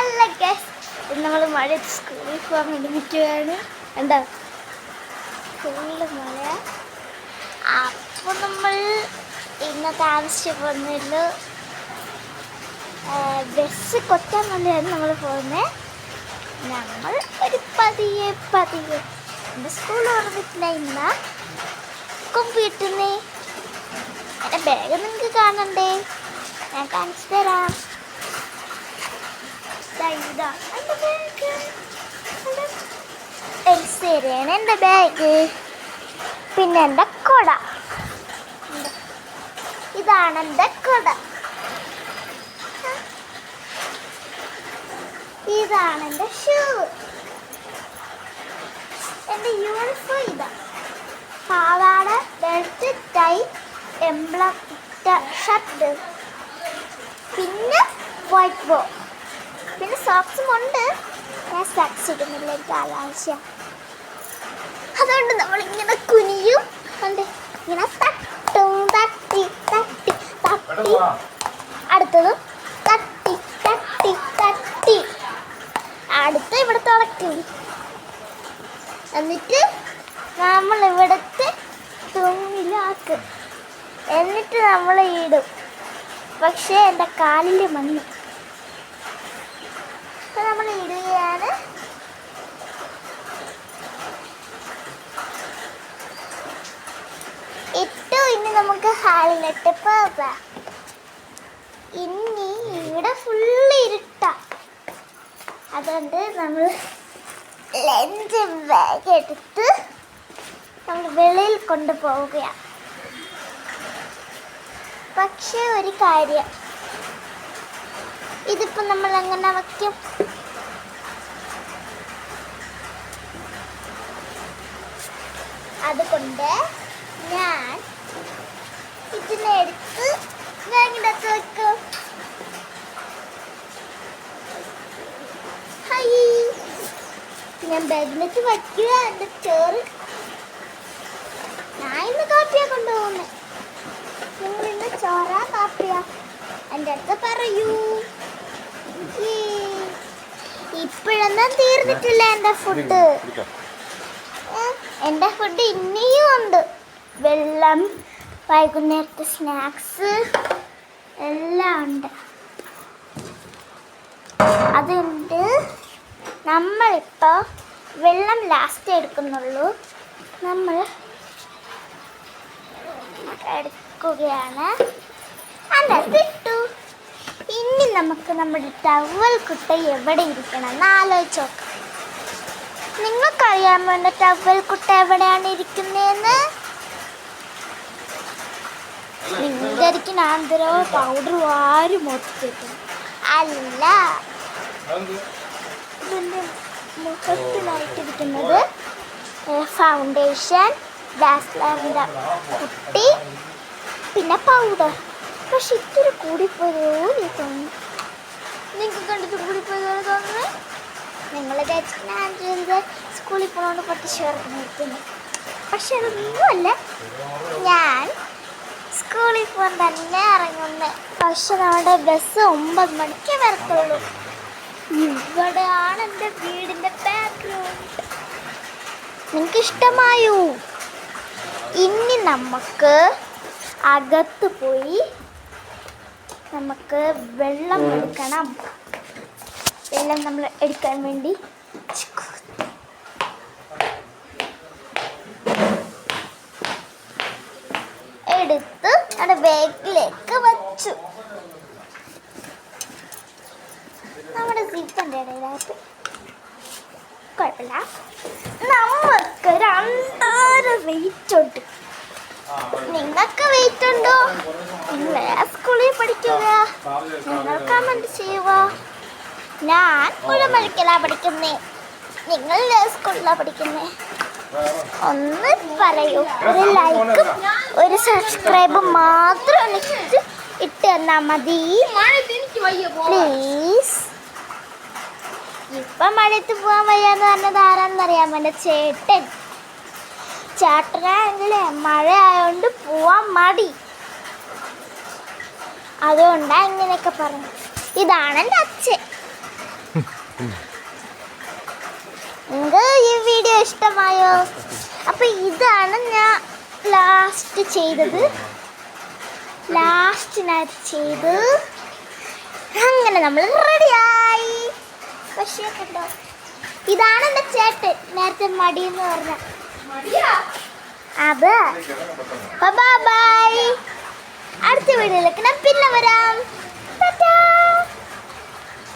Hello guys, നമ്മൾ മഴ സ്കൂളിൽ പോകാൻ വേണ്ടി നിൽക്കുകയാണ്. എന്താ ഫുള്ള് മഴ. അപ്പോൾ നമ്മൾ ഇന്നത്തെ ആവശ്യം പോകുന്നില്ല, ബസ് കൊറ്റാൻ വേണ്ടിയാണ് നമ്മൾ പോകുന്നത്. നമ്മൾ ഒരു പതിയെ എൻ്റെ സ്കൂൾ ഓർമ്മിട്ടില്ല. ഇന്ന് വീട്ടിൽ എൻ്റെ ബാഗ് നിങ്ങൾക്ക് കാണണ്ടേ? ഞാൻ കാണിച്ചു തരാം. ഇതാണ് എൻ്റെ ബാഗ്. എൽസേരിയാണ് എൻ്റെ ബാഗ്. പിന്നെ എൻ്റെ കുട. ഇതാണ് എൻ്റെ കുട. ഇതാണ് എൻ്റെ ഷൂ. എൻ്റെ യൂണിഫോം ഇതാ. പാവാട, ബെൽറ്റ്, ടൈ, എംബ്ലം ഷർട്ട്, പിന്നെ വൈറ്റ് ബോ, പിന്നെ സോക്സും ഉണ്ട്. ഞാൻ സോക്സ് ഇടുന്നില്ല, എനിക്ക് ആവശ്യം. അതുകൊണ്ട് നമ്മളിങ്ങനെ കുനിയും, ഉണ്ട് ഇങ്ങനെ തട്ടും, തട്ടി തട്ടി തട്ടി, അടുത്തതും തട്ടി തട്ടി തട്ടി, അടുത്ത് ഇവിടെ തുളക്കും. എന്നിട്ട് നമ്മൾ ഇവിടുത്തെ തുമ്മിലാക്കും. എന്നിട്ട് നമ്മൾ ഇടും. പക്ഷേ എൻ്റെ കാലിൽ മണ്ണ്. അപ്പം നമ്മൾ ഇടുകയാണ്. ഇട്ടു. ഇനി നമുക്ക് ഹാളിലിട്ട് പോകാം. ഇനി ഇവിടെ ഫുള്ള് ഇരുട്ടാ. അതുകൊണ്ട് നമ്മൾ ലഞ്ച് ബാഗ് എടുത്ത് നമ്മൾ വെളിയിൽ കൊണ്ടുപോവുകയാണ്. പക്ഷേ ഒരു കാര്യം, ഇതിപ്പോൾ നമ്മൾ എങ്ങനെ വയ്ക്കും? അതുകൊണ്ട് ഞാൻ ഇതിനെടുത്ത് ബാഗിനകത്ത് വയ്ക്കും. ഞാൻ ബാഗിനകത്ത് വയ്ക്കുക. എൻ്റെ ചോറ് ഞാൻ ഇന്ന് കാപ്പിയാ കൊണ്ടുപോകുന്നത്. നിങ്ങൾ ഇന്ന് ചോറാ കാപ്പിയാ? എൻ്റെ അടുത്ത് പറയൂ. ഇപ്പോഴൊന്നും തീർന്നിട്ടില്ല എൻ്റെ ഫുഡ്. എൻ്റെ ഫുഡ് ഇനിയും ഉണ്ട്. വെള്ളം, വൈകുന്നേരത്തെ സ്നാക്സ് എല്ലാം ഉണ്ട്. അതുകൊണ്ട് നമ്മളിപ്പോൾ വെള്ളം ലാസ്റ്റ് എടുക്കുന്നുള്ളൂ. നമ്മൾ എടുക്കുകയാണ്. അതിട്ടു. ഇനി നമുക്ക് നമ്മുടെ ടവൽ കുട്ട എവിടെ ഇരിക്കണം എന്ന് ആലോചിച്ച് നോക്കാം. നിങ്ങൾക്കറിയാമോ എൻ്റെ ടവൽ കുട്ട എവിടെയാണ് ഇരിക്കുന്നതെന്ന്? വിചാരിക്കുന്ന ആന്തരോ പൗഡർ ആരും മൊത്തം അല്ല. ഇതിൻ്റെ മുഖത്തിനായിട്ടിരിക്കുന്നത് ഫൗണ്ടേഷൻ, ഡാസ്ലറിൻ്റെ കുട്ടി, പിന്നെ പൗഡർ. പക്ഷെ ഇത്തിരി കൂടിപ്പോയതുപോലെ തോന്നുന്നു. നിങ്ങൾക്ക് കണ്ടിട്ട് കൂടിപ്പോയതുപോലെ തോന്നുന്നു. നിങ്ങൾ വിചാരിച്ചിട്ട് സ്കൂളിൽ പോകണോണ്ട് പത്ത് ചേർത്ത് നിർത്തുന്നു. പക്ഷെ അതൊന്നുമല്ല, ഞാൻ സ്കൂളിൽ പോകാൻ തന്നെ ഇറങ്ങുന്നത്. പക്ഷെ നമ്മുടെ ബസ് 9 മണിക്കേ വരത്തുള്ളൂ. ഇവിടെയാണ് എൻ്റെ വീടിൻ്റെ ബാക്ക്ഗ്രൗണ്ട്. നിങ്ങൾക്ക് ഇഷ്ടമായോ? ഇനി നമുക്ക് അകത്ത് പോയി നമുക്ക് വെള്ളം എടുക്കണം. വെള്ളം നമ്മൾ എടുക്കാൻ വേണ്ടി എടുത്ത് നമ്മുടെ ബാഗിലേക്ക് വച്ചു. നമ്മുടെ സീറ്റിൻ്റെ ഇടയിലായിട്ട് കുഴപ്പമില്ല. നമുക്ക് 2.5 വെയിറ്റ് ഉണ്ട്. നിങ്ങൾക്ക് വെയിറ്റ് ഉണ്ടോ? നിങ്ങൾ സ്കൂളിൽ പഠിക്കുക? നിങ്ങൾ കമൻറ്റ് ചെയ്യുക. ഞാൻ കുഴമഴിക്കലാണ് പഠിക്കുന്നേ. നിങ്ങൾ സ്കൂളിലാണ് പഠിക്കുന്നേ? ഒന്ന് പറയൂ. ഒരു ലൈക്കും ഒരു സബ്സ്ക്രൈബും മാത്രം ഇട്ട് തന്നാൽ മതി പ്ലീസ്. ഇപ്പം മഴയത്ത് പോകാൻ വയ്യാന്ന് പറഞ്ഞത് ആരാണെന്നറിയാമോ? എൻ്റെ ചേട്ടൻ. ചേട്ടനാണെങ്കിൽ മഴ ആയതുകൊണ്ട് പോവാൻ മടി. അതുകൊണ്ടാണ് ഇങ്ങനെയൊക്കെ പറഞ്ഞു. ഇതാണ് എൻ്റെ അച്ഛൻ. നിങ്ങൾക്ക് ഈ വീഡിയോ ഇഷ്ടമായോ? അപ്പൊ ഇതാണ് ഞാൻ ലാസ്റ്റ് ചെയ്തത്. അങ്ങനെ നമ്മൾ റെഡിയായി. പക്ഷേ കണ്ടോ, ഇതാണ് എൻ്റെ ചേട്ടൻ, നേരത്തെ മടി എന്ന് പറഞ്ഞ. അതെ, ബൈ. അടുത്ത വീഡിയോയിലേക്ക് ഞാൻ പിന്നെ വരാം.